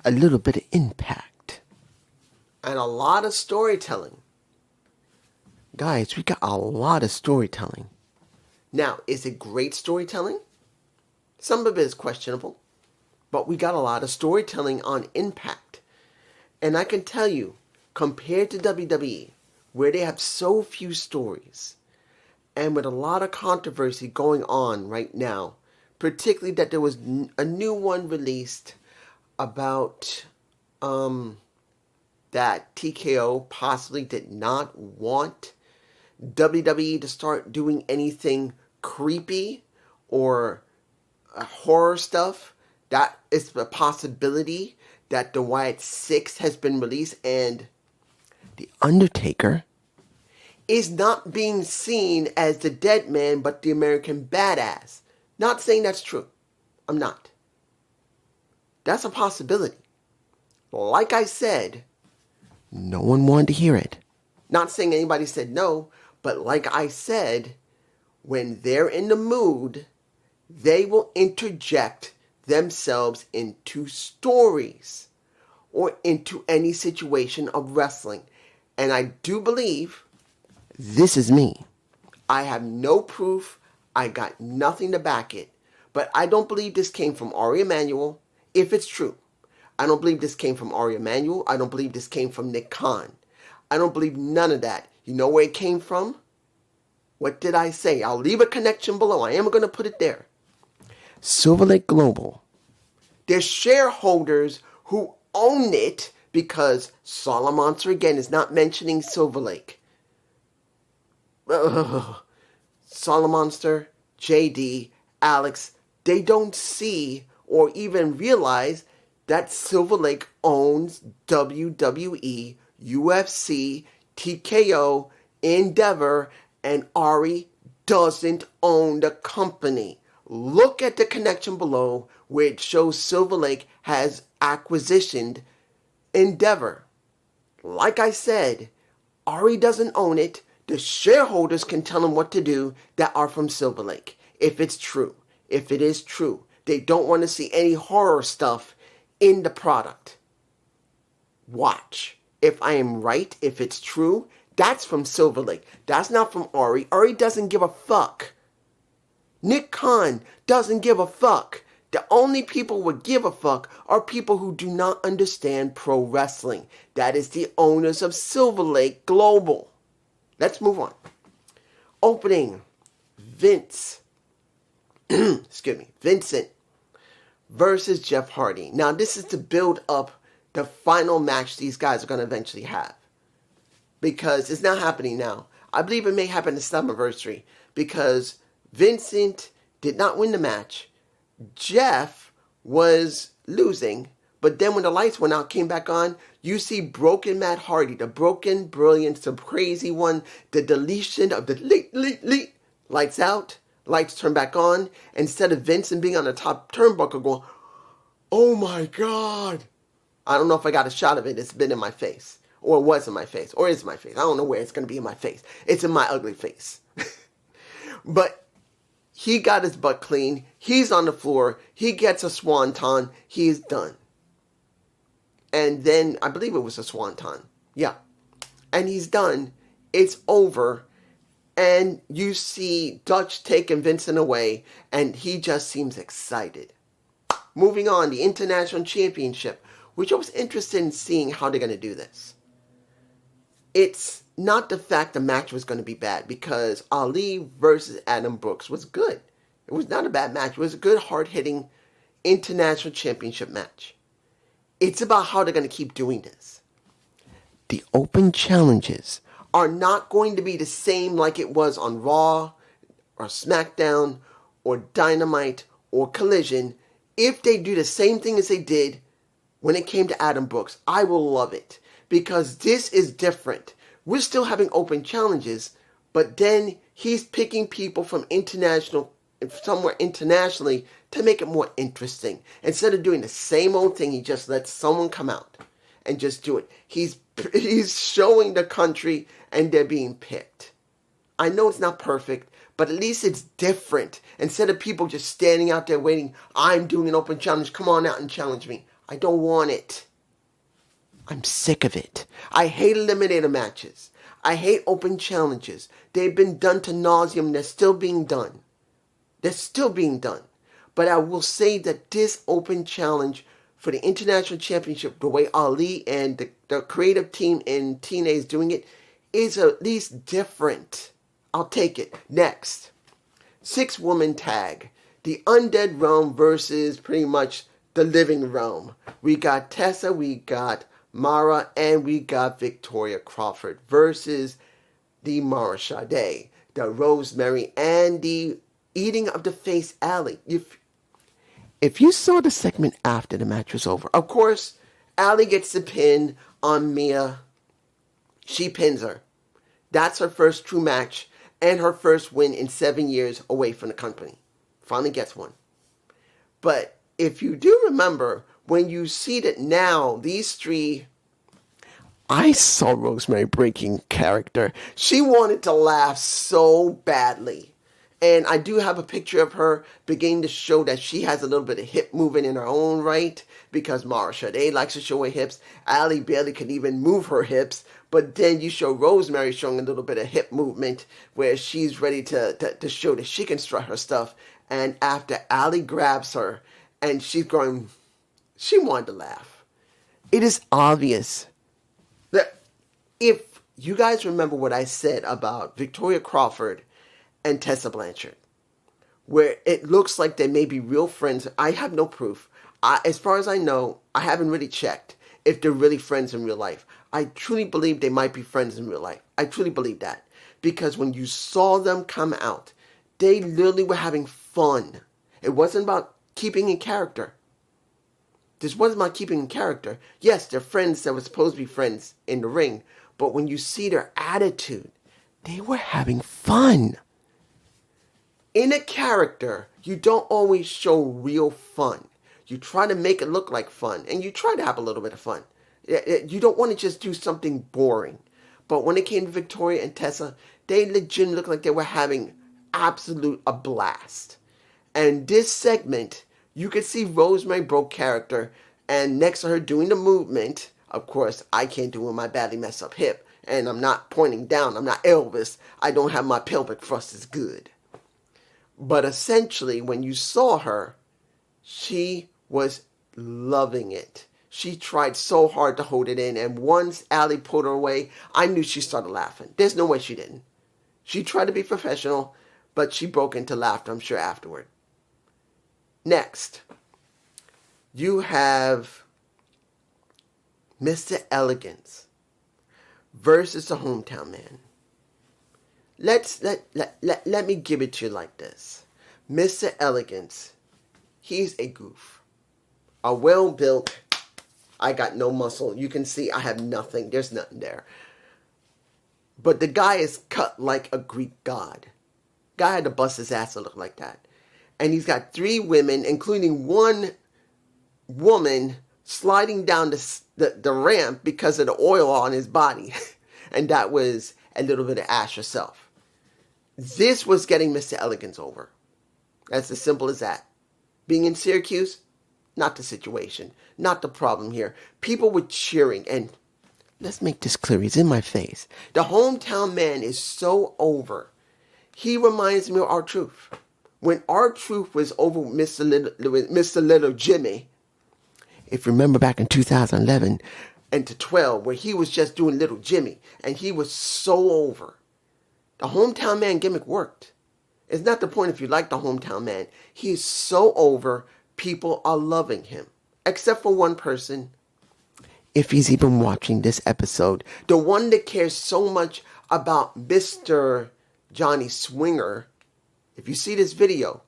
a little bit of impact, and a lot of storytelling. Guys, we got a lot of storytelling. Now, is it great storytelling? Some of it is questionable, but we got a lot of storytelling on Impact. And I can tell you, compared to WWE, where they have so few stories, and with a lot of controversy going on right now, particularly that there was a new one released about that TKO possibly did not want WWE to start doing anything creepy or horror stuff. That is a possibility that the Wyatt 6 has been released, and The Undertaker is not being seen as the dead man but the American badass. Not saying that's true. I'm not. That's a possibility. Like I said, no one wanted to hear it. Not saying anybody said no, but like I said, when they're in the mood, they will interject themselves into stories or into any situation of wrestling. And I do believe this is me. I have no proof. I got nothing to back it. But I don't believe this came from Ari Emanuel, if it's true. I don't believe this came from Ari Emanuel. I don't believe this came from Nick Khan. I don't believe none of that. You know where it came from? What did I say? I'll leave a connection below. I am going to put it there. Silver Lake Global. There's shareholders who own it, because Solomonster again is not mentioning Silver Lake. Solomonster, JD, Alex, they don't see or even realize that Silver Lake owns WWE, UFC, TKO, Endeavor, and Ari doesn't own the company. Look at the connection below where it shows Silver Lake has acquisitioned Endeavor. Like I said, Ari doesn't own it. The shareholders can tell him what to do that are from Silver Lake. If it's true. If it is true. They don't want to see any horror stuff in the product. Watch. If I am right, if it's true, that's from Silver Lake. That's not from Ari. Ari doesn't give a fuck. Nick Khan doesn't give a fuck. The only people who would give a fuck are people who do not understand pro wrestling. That is the owners of Silver Lake Global. Let's move on. Opening. Vincent versus Jeff Hardy. Now this is to build up the final match these guys are going to eventually have. Because it's not happening now. I believe it may happen this Slammiversary. Because Vincent did not win the match. Jeff was losing, but then when the lights went out, came back on, you see broken Matt Hardy, the broken, brilliant, the crazy one, the deletion of the lights out, lights turn back on, instead of Vincent being on the top turnbuckle going, oh my God. I don't know if I got a shot of it. It's been in my face, or it was in my face, or is my face. I don't know where it's going to be in my face. It's in my ugly face. But he got his butt clean. He's on the floor. He gets a swanton. He's done. And then, I believe it was a swanton. Yeah. And he's done. It's over. And you see Dutch taking Vincent away. And he just seems excited. Moving on, the International Championship. Which I was interested in seeing how they're going to do this. It's not the fact the match was going to be bad, because Ali versus Adam Brooks was good. It was not a bad match. It was a good, hard-hitting International Championship match. It's about how they're going to keep doing this. The open challenges are not going to be the same like it was on Raw or SmackDown or Dynamite or Collision. If they do the same thing as they did when it came to Adam Brooks, I will love it. Because this is different. We're still having open challenges, but then he's picking people from somewhere internationally to make it more interesting. Instead of doing the same old thing, he just lets someone come out and just do it. He's showing the country and they're being picked. I know it's not perfect, but at least it's different. Instead of people just standing out there waiting, I'm doing an open challenge, come on out and challenge me. I don't want it. I'm sick of it. I hate eliminator matches. I hate open challenges. They've been done to nauseum. They're still being done. They're still being done. But I will say that this open challenge for the International Championship, the way Ali and the creative team in TNA is doing it, is at least different. I'll take it. Next, 6-woman tag. The Undead Realm versus pretty much the Living Realm. We got Tessa, we got Mara, and we got Victoria Crawford versus the Mara Sade, the Rosemary, and the Eating of the Face Alley. If you saw the segment after the match was over, of course, Alley gets the pin on Mia. She pins her. That's her first true match and her first win in 7 years away from the company. Finally gets one. But if you do remember, when you see that now these three, I saw Rosemary breaking character. She wanted to laugh so badly. And I do have a picture of her beginning to show that she has a little bit of hip movement in her own right, because Mara Sade likes to show her hips. Ali barely can even move her hips. But then you show Rosemary showing a little bit of hip movement where she's ready to show that she can strut her stuff. And after Ali grabs her and she's going, she wanted to laugh. It is obvious that if you guys remember what I said about Victoria Crawford and Tessa Blanchard, where it looks like they may be real friends. I have no proof. As far as I know, I haven't really checked if they're really friends in real life. I truly believe they might be friends in real life. I truly believe that. Because when you saw them come out, they literally were having fun. It wasn't about keeping in character. This wasn't about keeping in character. Yes, they're friends that were supposed to be friends in the ring. But when you see their attitude, they were having fun. In a character, you don't always show real fun. You try to make it look like fun, and you try to have a little bit of fun. You don't want to just do something boring. But when it came to Victoria and Tessa, they legitimately looked like they were having a blast. And this segment, you could see Rosemary broke character, and next to her doing the movement, of course, I can't do it with my badly messed up hip, and I'm not pointing down, I'm not Elvis, I don't have my pelvic thrust as good. But essentially, when you saw her, she was loving it. She tried so hard to hold it in, and once Ali pulled her away, I knew she started laughing. There's no way she didn't. She tried to be professional, but she broke into laughter, I'm sure, afterward. Next, you have Mr. Elegance versus the Hometown Man. Let me give it to you like this. Mr. Elegance, he's a goof. A well-built, I got no muscle. You can see I have nothing. There's nothing there. But the guy is cut like a Greek god. Guy had to bust his ass to look like that. And he's got 3 women, including one woman sliding down the ramp because of the oil on his body. And that was a little bit of Ash herself. This was getting Mr. Elegance over. That's as simple as that. Being in Syracuse, not the situation. Not the problem here. People were cheering, and let's make this clear. He's in my face. The Hometown Man is so over. He reminds me of R-Truth. When R-Truth was over with Mr. Little Jimmy, if you remember back in 2011 and to 12, where he was just doing Little Jimmy, and he was so over. The Hometown Man gimmick worked. It's not the point if you like the Hometown Man. He's so over, people are loving him. Except for one person, if he's even watching this episode. The one that cares so much about Mr. Johnny Swinger. If you see this video,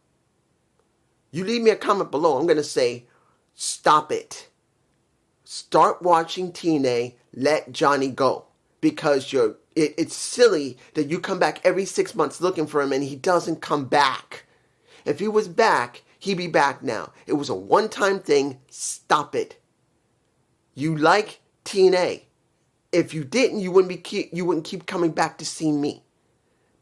you leave me a comment below. I'm going to say, stop it. Start watching TNA. Let Johnny go. Because it's silly that you come back every 6 months looking for him and he doesn't come back. If he was back, he'd be back now. It was a one-time thing. Stop it. You like TNA. If you didn't, you wouldn't keep coming back to see me.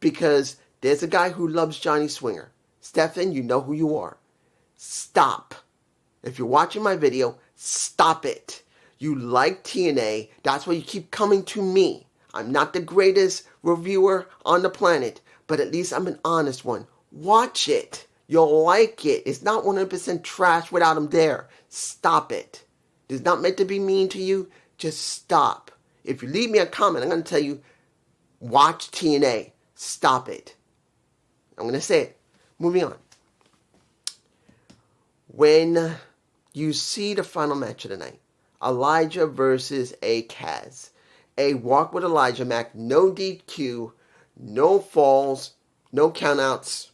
Because there's a guy who loves Johnny Swinger. Stefan, you know who you are. Stop. If you're watching my video, Stop it. You like TNA. That's why you keep coming to me. I'm not the greatest reviewer on the planet, but at least I'm an honest one. Watch it. You'll like it. It's not 100% trash without him there. Stop it. It's not meant to be mean to you. Just stop. If you leave me a comment, I'm going to tell you, watch TNA. Stop it. I'm going to say it. Moving on. When you see the final match of the night, Elijah versus a Kaz. A walk with Elijah match, no DQ, no falls, no countouts.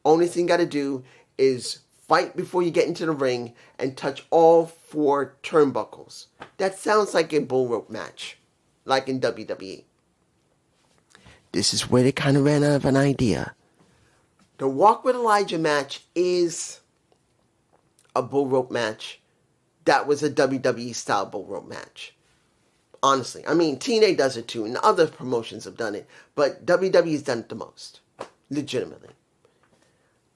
Only thing you got to do is fight before you get into the ring and touch all 4 turnbuckles. That sounds like a bull rope match, like in WWE. This is where they kind of ran out of an idea. The walk with Elijah match is a bull rope match. That was a WWE style bull rope match. Honestly, I mean, TNA does it too, and other promotions have done it, but WWE's done it the most. Legitimately.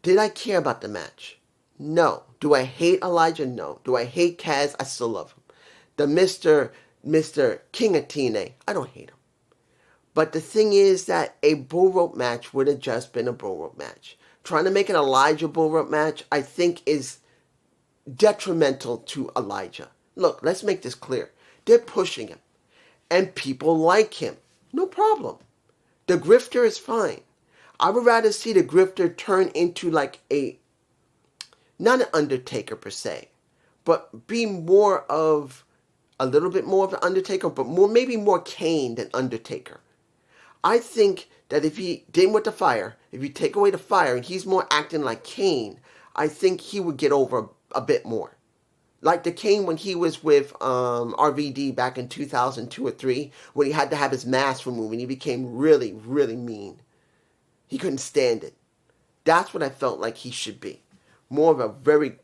Did I care about the match? No. Do I hate Elijah? No. Do I hate Kaz? I still love him. The Mr. King of TNA, I don't hate him. But the thing is that a bull rope match would have just been a bull rope match. Trying to make an Elijah bull rope match, I think, is detrimental to Elijah. Look, let's make this clear. They're pushing him. And people like him. No problem. The grifter is fine. I would rather see the grifter turn into like not an Undertaker per se, but be more of, a little bit more of an Undertaker, but maybe more Kane than Undertaker. I think that if he did with the fire, if you take away the fire and he's more acting like Kane, I think he would get over a bit more. Like the Kane when he was with RVD back in 2002 or 3, when he had to have his mask removed and he became really, really mean. He couldn't stand it. That's what I felt like he should be. More of a very...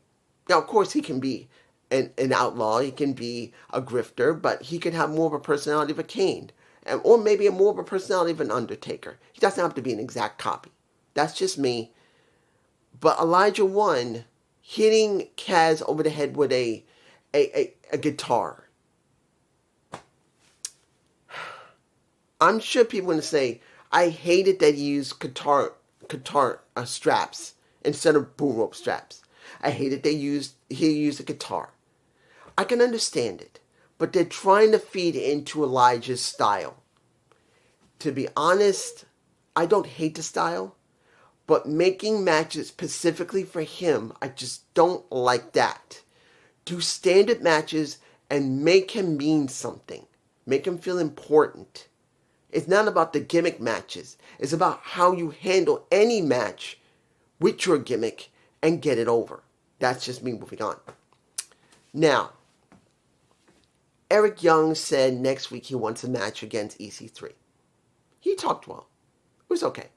Now, of course, he can be an outlaw. He can be a grifter, but he can have more of a personality of a Kane. Or maybe more of a personality of an Undertaker. He doesn't have to be an exact copy. That's just me. But Elijah won, hitting Kaz over the head with a guitar. I'm sure people are going to say, I hated that he used guitar straps instead of bull rope straps. I hated he used a guitar. I can understand it, but they're trying to feed into Elijah's style. To be honest, I don't hate the style, but making matches specifically for him, I just don't like that. Do standard matches and make him mean something. Make him feel important. It's not about the gimmick matches. It's about how you handle any match with your gimmick and get it over. That's just me moving on. Now, Eric Young said next week he wants a match against EC3. He talked well. It was okay.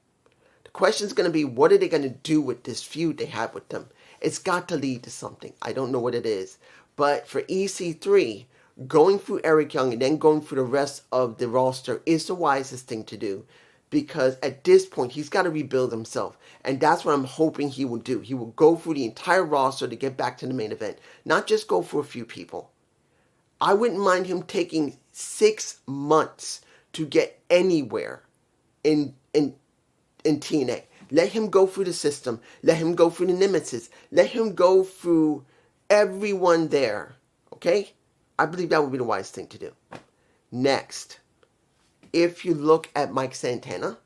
The question is going to be, what are they going to do with this feud they have with them? It's got to lead to something. I don't know what it is. But for EC3, going through Eric Young and then going through the rest of the roster is the wisest thing to do. Because at this point, he's got to rebuild himself. And that's what I'm hoping he will do. He will go through the entire roster to get back to the main event. Not just go for a few people. I wouldn't mind him taking 6 months to get anywhere in TNA. Let him go through the system. Let him go through the nemesis. Let him go through everyone there. Okay? I believe that would be the wise thing to do. Next, if you look at Mike Santana,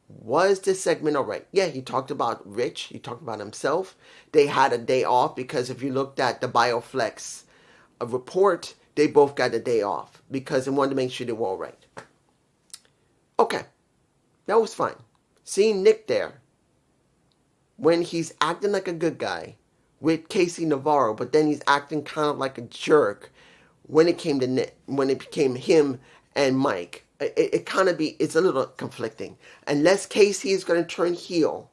was this segment alright? Yeah, he talked about Rich. He talked about himself. They had a day off because if you looked at the BioFlex report, they both got a day off because they wanted to make sure they were alright. Okay, that was fine. Seeing Nick there, when he's acting like a good guy with Casey Navarro, but then he's acting kind of like a jerk when it came to Nick, when it became him and Mike. It's a little conflicting. Unless Casey is going to turn heel,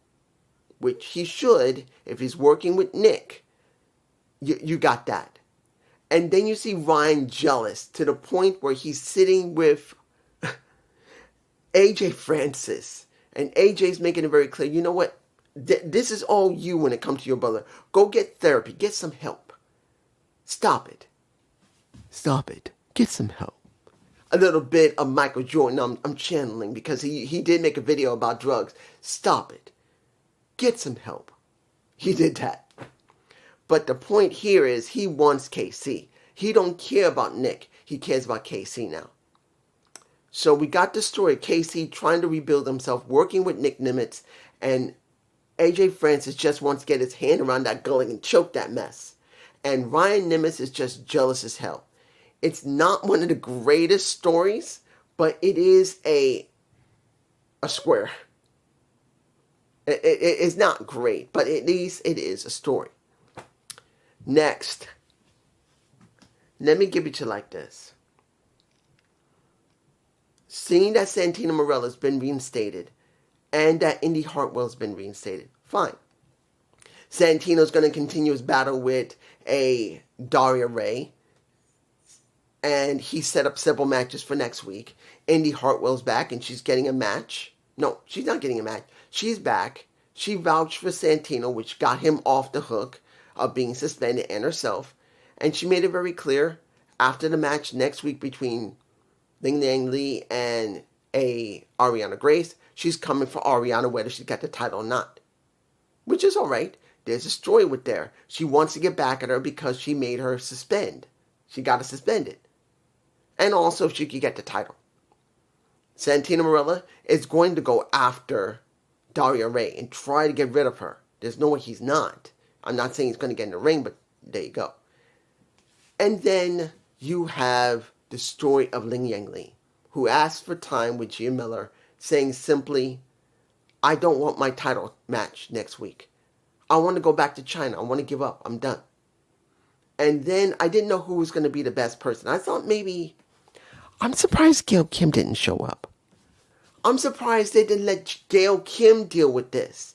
which he should if he's working with Nick, you got that. And then you see Ryan jealous to the point where he's sitting with AJ Francis. And AJ's making it very clear, you know what? This is all you when it comes to your brother. Go get therapy. Get some help. Stop it. Stop it. Get some help. A little bit of Michael Jordan I'm channeling because he did make a video about drugs. Stop it. Get some help. He did that. But the point here is he wants KC. He don't care about Nick. He cares about KC now. So we got the story of KC trying to rebuild himself, working with Nick Nimitz, and AJ Francis just wants to get his hand around that gullet and choke that mess. And Ryan Nimitz is just jealous as hell. It's not one of the greatest stories, but it is a square. It's not great, but at least it is a story. Next, let me give it to you like this. Seeing that Santino Marella's been reinstated and that Indy Hartwell's been reinstated, fine. Santino's going to continue his battle with a Daria Ray, and he set up several matches for next week. Indy Hartwell's back, and she's getting a match. No, she's not getting a match. She's back. She vouched for Santino, which got him off the hook of being suspended and herself. And she made it very clear after the match next week between Ling Yang Lee and Ariana Grace, she's coming for Ariana whether she got the title or not. Which is alright. There's a story with there. She wants to get back at her because she made her suspend. She got her suspended. And also she could get the title. Santino Marella is going to go after Daria Ray and try to get rid of her. There's no way he's not. I'm not saying he's going to get in the ring, but there you go. And then you have the story of Ling Yang Lee, who asked for time with Gia Miller, saying simply, I don't want my title match next week. I want to go back to China. I want to give up. I'm done. And then I didn't know who was going to be the best person. I thought maybe, I'm surprised Gail Kim didn't show up. I'm surprised they didn't let Gail Kim deal with this.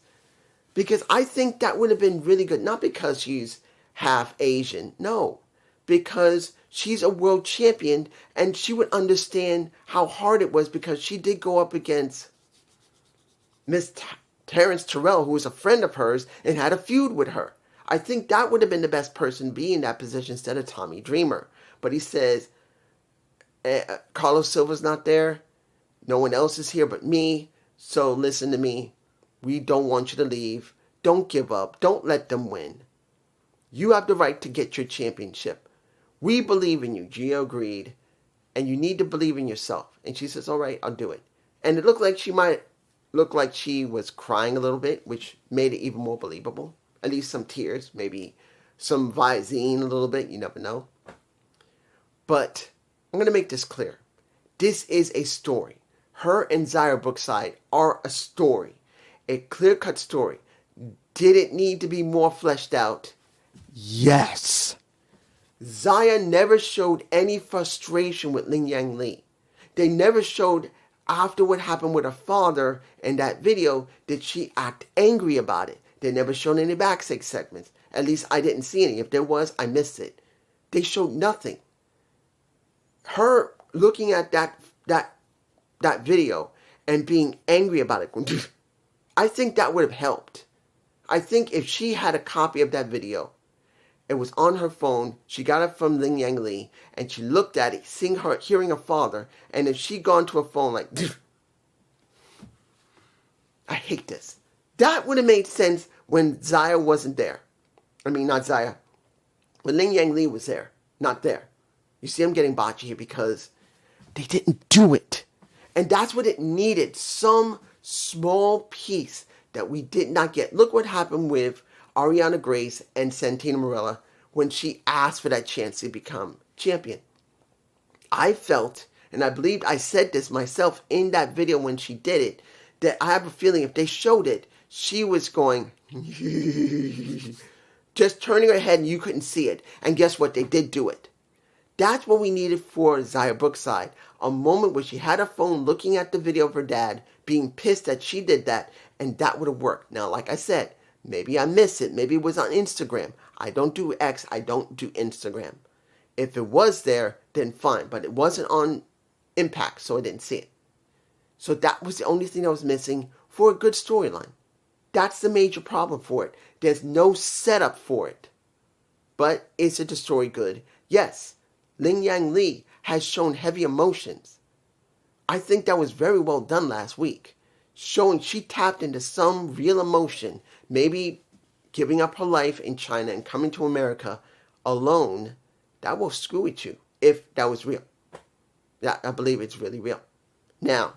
Because I think that would have been really good. Not because she's half Asian. No. Because she's a world champion and she would understand how hard it was because she did go up against Miss Terrence Terrell, who was a friend of hers and had a feud with her. I think that would have been the best person to be in that position instead of Tommy Dreamer. But he says, Carlos Silva's not there. No one else is here but me. So listen to me. We don't want you to leave. Don't give up. Don't let them win. You have the right to get your championship. We believe in you. Gio agreed. And you need to believe in yourself. And she says, all right, I'll do it. And it looked like she might look like she was crying a little bit, which made it even more believable. At least some tears, maybe some Visine a little bit. You never know. But I'm going to make this clear. This is a story. Her and Xia Brookside are a story. A clear-cut story. Did it need to be more fleshed out? Yes. Xia never showed any frustration with Ling Yang Lee. They never showed, after what happened with her father in that video, did she act angry about it. They never showed any backstage segments. At least I didn't see any. If there was, I missed it. They showed nothing. Her looking at that video and being angry about it, I think that would have helped. I think if she had a copy of that video, it was on her phone, she got it from Ling Yang Lee, and she looked at it, hearing her father, and if she'd gone to her phone like, I hate this. That would have made sense when Xia wasn't there. I mean, not Xia. When Ling Yang Lee was there, not there. You see, I'm getting botchy here because they didn't do it. And that's what it needed. Some small piece that we did not get. Look what happened with Ariana Grace and Santino Marella when she asked for that chance to become champion. I felt, and I believed I said this myself in that video when she did it, that I have a feeling if they showed it, she was going, just turning her head and you couldn't see it. And guess what? They did do it. That's what we needed for Xia Brookside. A moment where she had her phone looking at the video of her dad, being pissed that she did that, and that would have worked. Now, like I said, maybe I missed it. Maybe it was on Instagram. I don't do X. I don't do Instagram. If it was there, then fine. But it wasn't on Impact, so I didn't see it. So that was the only thing I was missing for a good storyline. That's the major problem for it. There's no setup for it. But is it the story good? Yes. Ling Yang Lee has shown heavy emotions. I think that was very well done last week, showing she tapped into some real emotion, maybe giving up her life in China and coming to America alone. That will screw with you if that was real. Yeah, I believe it's really real. Now,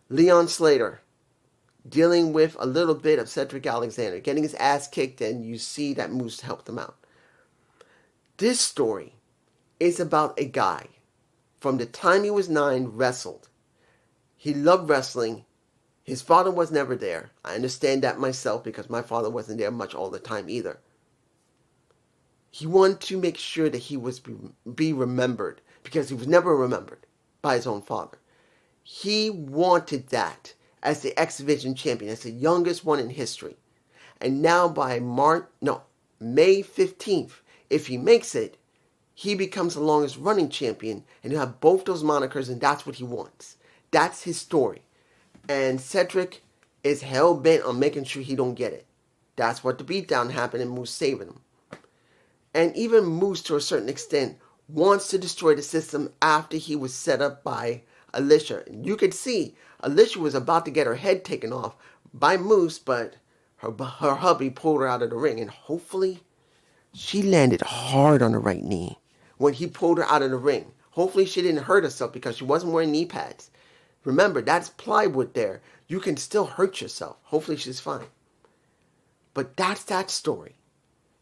Leon Slater dealing with a little bit of Cedric Alexander, getting his ass kicked, and you see that Moose helped him out. This story is about a guy from the time he was 9 wrestled. He loved wrestling. His father was never there. I understand that myself because my father wasn't there much all the time either. He wanted to make sure that he was be remembered because he was never remembered by his own father. He wanted that as the X Division champion, as the youngest one in history. And now by May 15th, if he makes it, he becomes the longest running champion, and he'll have both those monikers, and that's what he wants. That's his story. And Cedric is hell-bent on making sure he don't get it. That's what the beatdown happened, and Moose saving him. And even Moose, to a certain extent, wants to destroy the system after he was set up by Alicia. And you could see Alicia was about to get her head taken off by Moose, but her hubby pulled her out of the ring, and hopefully she landed hard on the right knee when he pulled her out of the ring. Hopefully she didn't hurt herself because she wasn't wearing knee pads. Remember, that's plywood there. You can still hurt yourself. Hopefully she's fine. But that's that story.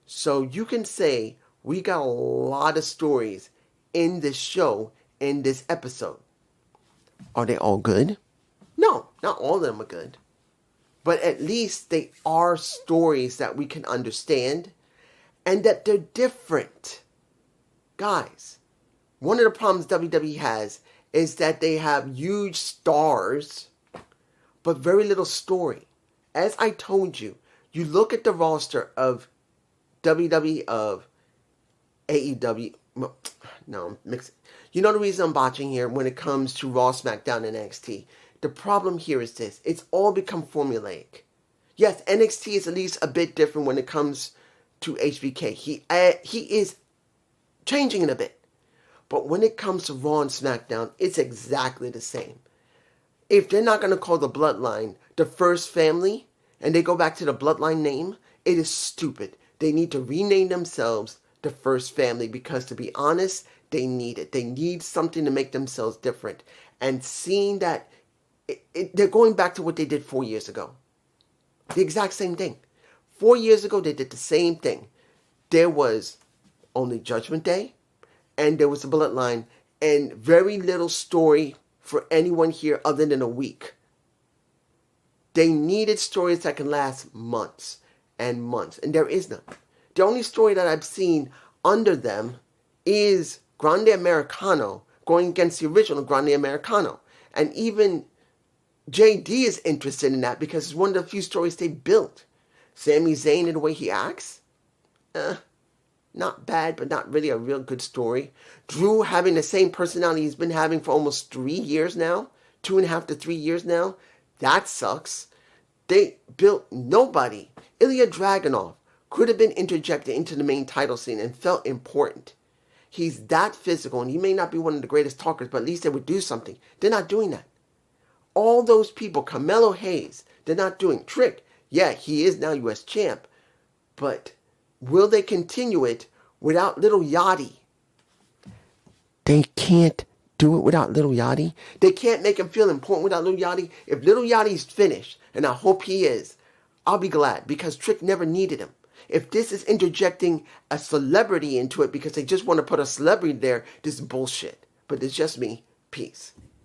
So you can say we got a lot of stories in this show, in this episode. Are they all good? No, not all of them are good. But at least they are stories that we can understand and that they're different. Guys, one of the problems WWE has is that they have huge stars, but very little story. As I told you, you look at the roster of WWE, of AEW. No, I'm mixing. You know the reason I'm botching here when it comes to Raw, SmackDown, and NXT. The problem here is this. It's all become formulaic. Yes, NXT is at least a bit different when it comes to HBK. He is changing it a bit. But when it comes to Raw and SmackDown, it's exactly the same. If they're not going to call the Bloodline the First Family, and they go back to the Bloodline name, it is stupid. They need to rename themselves the First Family because, to be honest, they need it. They need something to make themselves different. And seeing that they're going back to what they did 4 years ago. The exact same thing. 4 years ago, they did the same thing. There was only Judgment Day, and there was the Bloodline, and very little story for anyone here other than a week. They needed stories that can last months and months, and there is none. The only story that I've seen under them is Grande Americano going against the original Grande Americano. And even JD is interested in that because it's one of the few stories they built. Sami Zayn and the way he acts? Not bad, but not really a real good story. Drew having the same personality he's been having for almost 3 years now. 2.5 to 3 years now. That sucks. They built nobody. Ilya Dragunov could have been interjected into the main title scene and felt important. He's that physical, and he may not be one of the greatest talkers, but at least they would do something. They're not doing that. All those people, Carmelo Hayes, they're not doing. Trick, yeah, he is now U.S. champ, but will they continue it without Little Yachty? They can't do it without Little Yachty. They can't make him feel important without Little Yachty. If Little Yachty's finished, and I hope he is, I'll be glad because Trick never needed him. If this is interjecting a celebrity into it because they just want to put a celebrity there, this is bullshit. But it's just me. Peace.